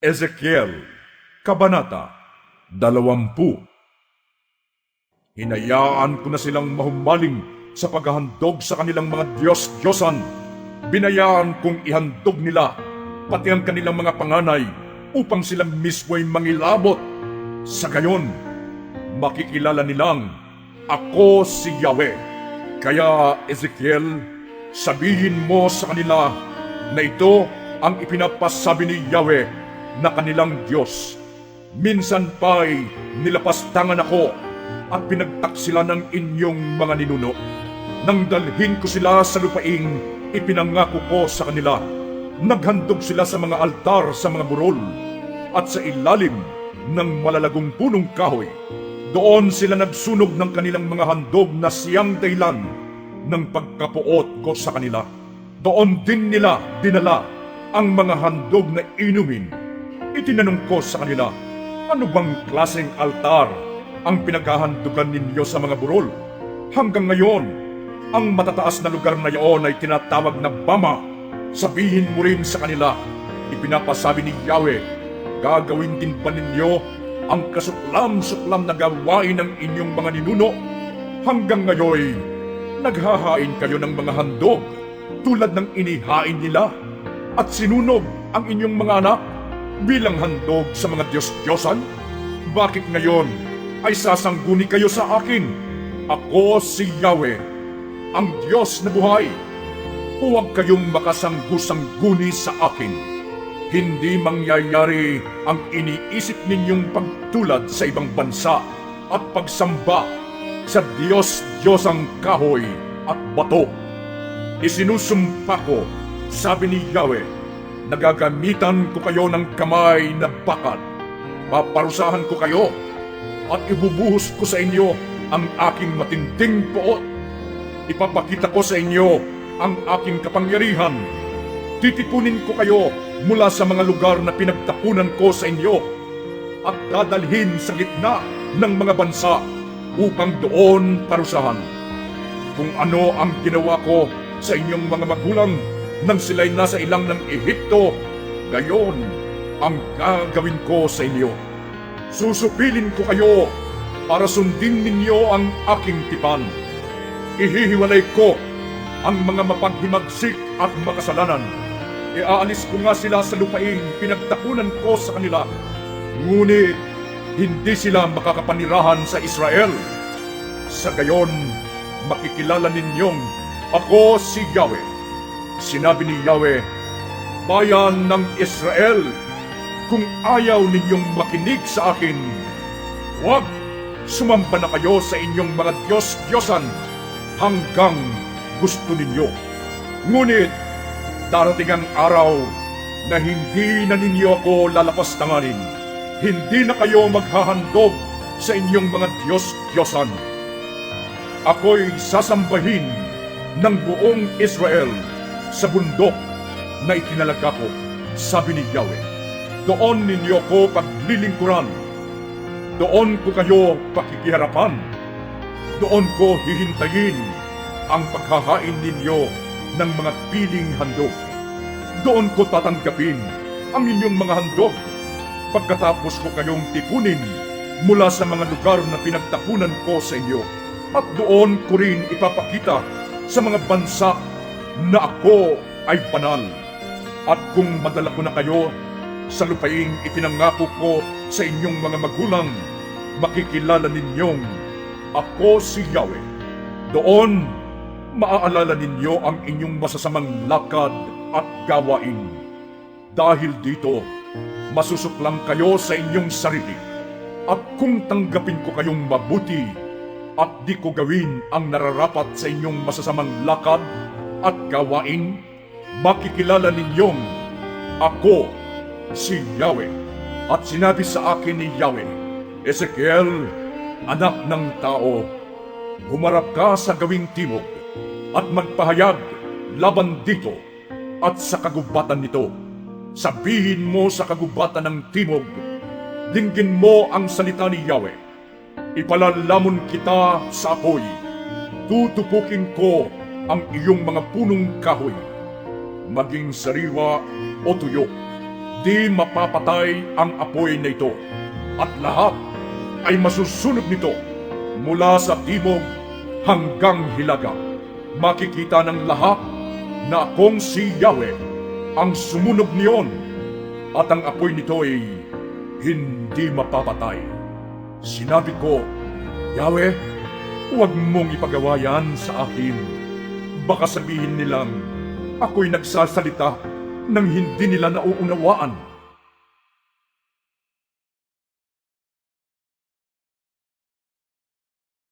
Ezekiel, Kabanata 20. Hinayaan ko na silang mahumaling sa paghahandog sa kanilang mga Diyos-Diyosan. Binayaan kong ihandog nila pati ang kanilang mga panganay upang sila mismo'y mangilabot. Sa gayon, makikilala nilang ako si Yahweh. Kaya Ezekiel, sabihin mo sa kanila na ito ang ipinapasabi ni Yahweh na kanilang Diyos. Minsan pa'y nilapastangan ako at pinagtaksila ng inyong mga ninuno. Nang dalhin ko sila sa lupaing ipinangako ko sa kanila, naghandog sila sa mga altar sa mga burol at sa ilalim ng malalagong punong kahoy. Doon sila nagsunog ng kanilang mga handog na siyang dahilan ng pagkapuot ko sa kanila. Doon din nila dinala ang mga handog na inumin. Itinanong ko sa kanila, ano bang klaseng altar ang pinaghahandugan ninyo sa mga burol? Hanggang ngayon, ang matataas na lugar na iyon ay tinatawag na Bama. Sabihin mo rin sa kanila, ipinapasabi ni Yahweh, gagawin din ba ninyo ang kasuklam-suklam na gawain ng inyong mga ninuno? Hanggang ngayon, naghahain kayo ng mga handog tulad ng inihain nila at sinunog ang inyong mga anak bilang handog sa mga Diyos-Diyosan? Bakit ngayon ay sasangguni kayo sa akin? Ako si Yahweh, ang Diyos na buhay. Huwag kayong makasanggu-sangguni sa akin. Hindi mangyayari ang iniisip ninyong pagtulad sa ibang bansa at pagsamba sa Diyos-Diyosang kahoy at bato. Isinusumpa ko, sabi ni Yahweh, nagagamitan ko kayo ng kamay na bakal. Paparusahan ko kayo at ibubuhos ko sa inyo ang aking matinding puot. Ipapakita ko sa inyo ang aking kapangyarihan. Titipunin ko kayo mula sa mga lugar na pinagtapunan ko sa inyo at dadalhin sa gitna ng mga bansa upang doon parusahan. Kung ano ang ginawa ko sa inyong mga magulang nang sila'y nasa ilang ng Ehipto, gayon ang gagawin ko sa inyo. Susupilin ko kayo para sundin ninyo ang aking tipan. Ihihiwalay ko ang mga mapaghimagsik at makasalanan. Iaalis ko nga sila sa lupaing pinagtapunan ko sa kanila. Ngunit hindi sila makakapanirahan sa Israel. Sa gayon, makikilala ninyong ako si Yahweh. Sinabi ni Yahweh, bayan ng Israel, kung ayaw ninyong makinig sa akin, huwag, sumamba na kayo sa inyong mga Diyos-Diyosan hanggang gusto ninyo. Ngunit darating ang araw na hindi na ninyo ako lalapastanganin. Hindi na kayo maghahandog sa inyong mga Diyos-Diyosan. Ako'y sasambahin ng buong Israel sa bundok na itinalaga ko, sabi ni Yahweh. Doon ninyo ko paglilingkuran. Doon ko kayo pakikiharapan. Doon ko hihintayin ang paghahain ninyo ng mga piling handog. Doon ko tatanggapin ang inyong mga handog. Pagkatapos ko kayong tipunin mula sa mga lugar na pinagtapunan ko sa inyo. At doon ko rin ipapakita sa mga bansa na ako ay banal. At kung madala ko na kayo sa lupaing ipinangako ko sa inyong mga magulang, makikilala ninyong ako si Yahweh. Doon, maaalala ninyo ang inyong masasamang lakad at gawain. Dahil dito, masusuklang kayo sa inyong sarili. At kung tanggapin ko kayong mabuti at di ko gawin ang nararapat sa inyong masasamang lakad at gawain, makikilala ninyong ako si Yahweh. At sinabi sa akin ni Yahweh, Ezekiel, anak ng tao, humarap ka sa gawing timog at magpahayag laban dito at sa kagubatan nito. Sabihin mo sa kagubatan ng timog, dinggin mo ang salita ni Yahweh. Ipalalamon kita sa apoy. Tutupukin ko ang iyong mga punong kahoy, maging sariwa o tuyo. Hindi mapapatay ang apoy na ito, at lahat ay masusunog nito mula sa timog hanggang hilaga. Makikita ng lahat na akong si Yahweh ang sumunog niyon, at ang apoy nito ay hindi mapapatay. Sinabi ko, Yahweh, huwag mong ipagawa yan sa akin. Baka sabihin nilang ako'y nagsasalita nang hindi nila nauunawaan.